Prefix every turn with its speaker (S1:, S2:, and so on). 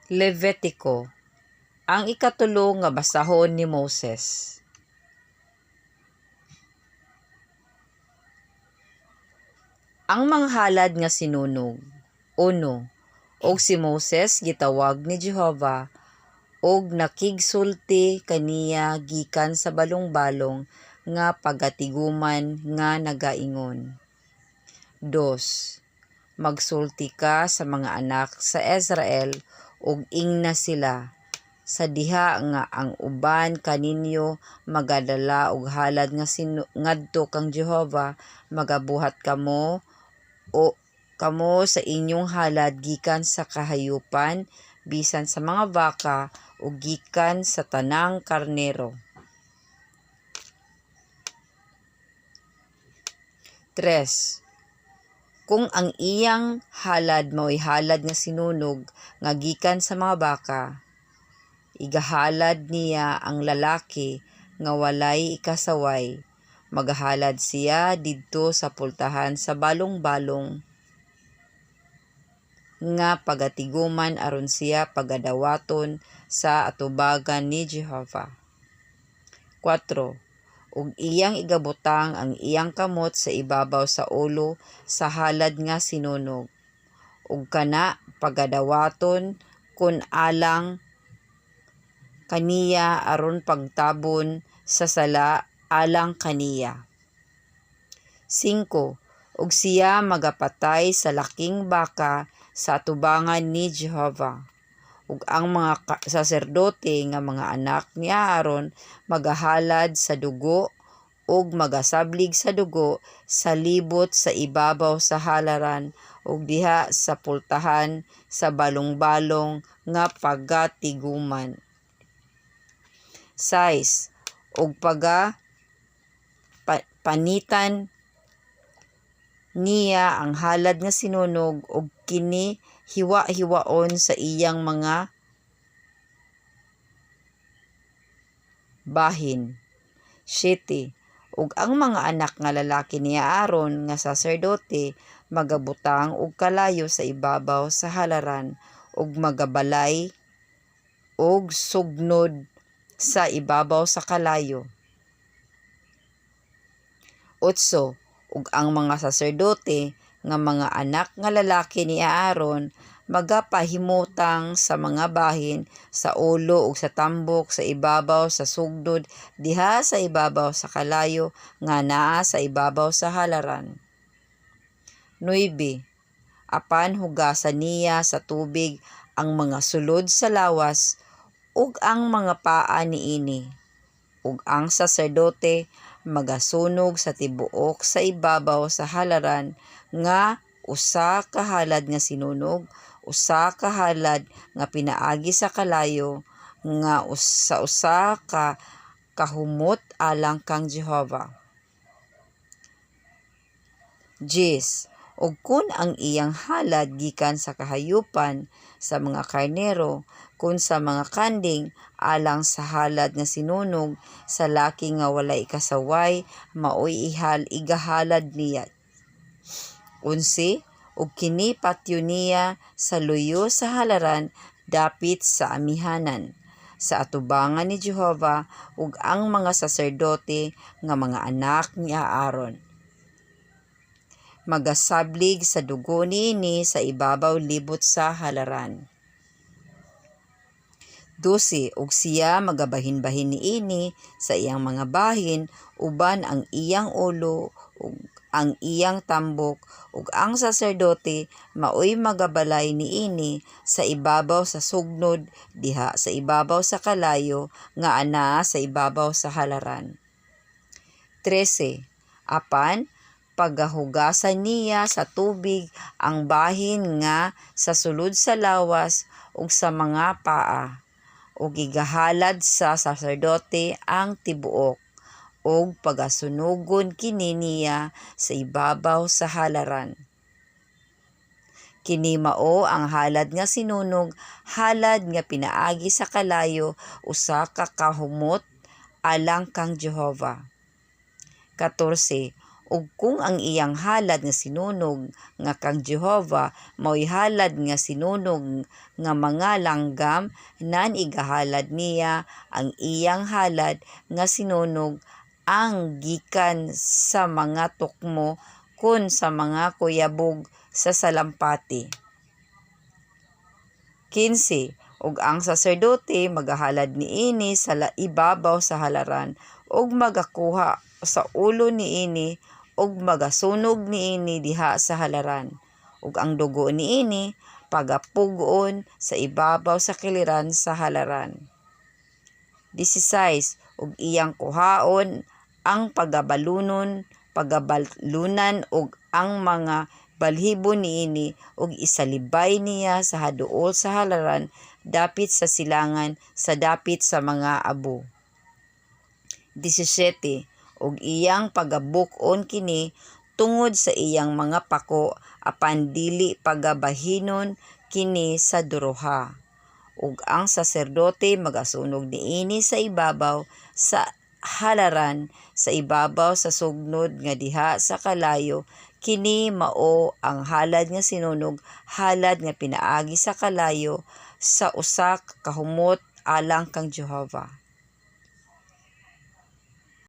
S1: Levitico, ang ikatulo nga basahon ni Moses. Ang mga halad nga sinunog. 1. Og si Moses gitawag ni Jehova og nakigsulti kaniya gikan sa balong-balong nga pagatiguman nga nagaingon. 2. Magsulti ka sa mga anak sa Israel ug ingna sila sa diha nga ang uban kaninyo magadala og halad nga ngadto kang Jehova, magabuhat kamo sa inyong halad gikan sa kahayupan bisan sa mga baka o gikan sa tanang karnero. 3. Kung ang iyang halad mao'y halad nga sinunog nga gikan sa mga baka, igahalad niya ang lalaki nga walay ikasaway, magahalad siya didto sa pultahan sa balong-balong nga pagatiguman aron siya pagadawaton sa atubagan ni Jehova. 4. Ug iyang igabutang ang iyang kamot sa ibabaw sa ulo sa halad nga sinunog, ug kana pagadawaton kun alang kaniya aron pagtabon sa sala alang kaniya. 5. Ug siya magapatay sa laking baka sa atubangan ni Jehova. Ug ang mga saserdote nga mga anak ni Aaron magahalad sa dugo ug magasablig sa dugo sa libot sa ibabaw sa halaran ug diha sa pultahan sa balong-balong nga pagatiguman. 6. Ug panitan niya ang halad nga sinunog ug kini hiwa-hiwaon sa iyang mga bahin. 7. Ug ang mga anak nga lalaki ni Aaron nga saserdote magabutang og kalayo sa ibabaw sa halaran ug magabalay og sugnod sa ibabaw sa kalayo. 8. Ug ang mga saserdote nga mga anak nga lalaki ni Aaron magapahimutang sa mga bahin sa ulo ug sa tambok sa ibabaw sa sugdod diha sa ibabaw sa kalayo nga naa sa ibabaw sa halaran. 9. Apan hugasan niya sa tubig ang mga sulod sa lawas ug ang mga paa niini, ug ang saserdote magasunog sa tibuok sa ibabaw sa halaran nga usa ka halad nga sinunog, usa ka halad nga pinaagi sa kalayo nga usa ka kahumot alang kang Jehova. 10. Ug kun ang iyang halad gikan sa kahayupan sa mga karnero, kun sa mga kanding alang sa halad nga sinunog sa laki nga walay kasaway, mao'y igahalad niya. 11. Ug kini patyo niya sa luyo sa halaran dapit sa amihanan sa atubangan ni Jehova ug ang mga saserdote nga mga anak ni Aaron. Magasablig sa dugo niini sa ibabaw libot sa halaran. 12. Ug siya magabahin-bahin niini sa iyang mga bahin uban ang iyang ulo ug ang iyang tambok ug ang saserdote mao'y magabalay niini sa ibabaw sa sugnod diha sa ibabaw sa kalayo nga anaa sa ibabaw sa halaran. 13. Apan pagahugasan niya sa tubig ang bahin nga sa sulod sa lawas ug sa mga paa, ug igahalad sa saserdote ang tibuok, ug pagasunugon kini niya sa ibabaw sa halaran. Kini mao ang halad nga sinunog, halad nga pinaagi sa kalayo, usa ka kahumot alang kang Jehova. 14. ug kung ang iyang halad nga sinunog nga kang Jehova mao'y halad nga sinunog nga mga langgam, nan igahalad niya ang iyang halad nga sinunog ang gikan sa mga tukmo kun sa mga kuyabog sa salampati. 15. Ug ang saserdote magahalad niini sa ibabaw sa halaran ug magakuha sa ulo niini ug magasunog niini diha sa halaran. Ug ang dugo niini pagapug-on sa ibabaw sa kiliran sa halaran. 16. Ug iyang kuhaon ang pagabalunan ug ang mga balhibo niini ug isalibay niya sa haduol sa halaran dapit sa silangan sa dapit sa mga abo. 17. Ug iyang pagabuk-on kini tungod sa iyang mga pako apan dili pagabahinon kini sa duroha. Ug ang saserdote magasunog niini sa ibabaw sa halaran sa ibabaw sa sugnod nga diha sa kalayo. Kini mao ang halad nga sinunog, halad nga pinaagi sa kalayo sa usa ka kahumot alang kang Jehova.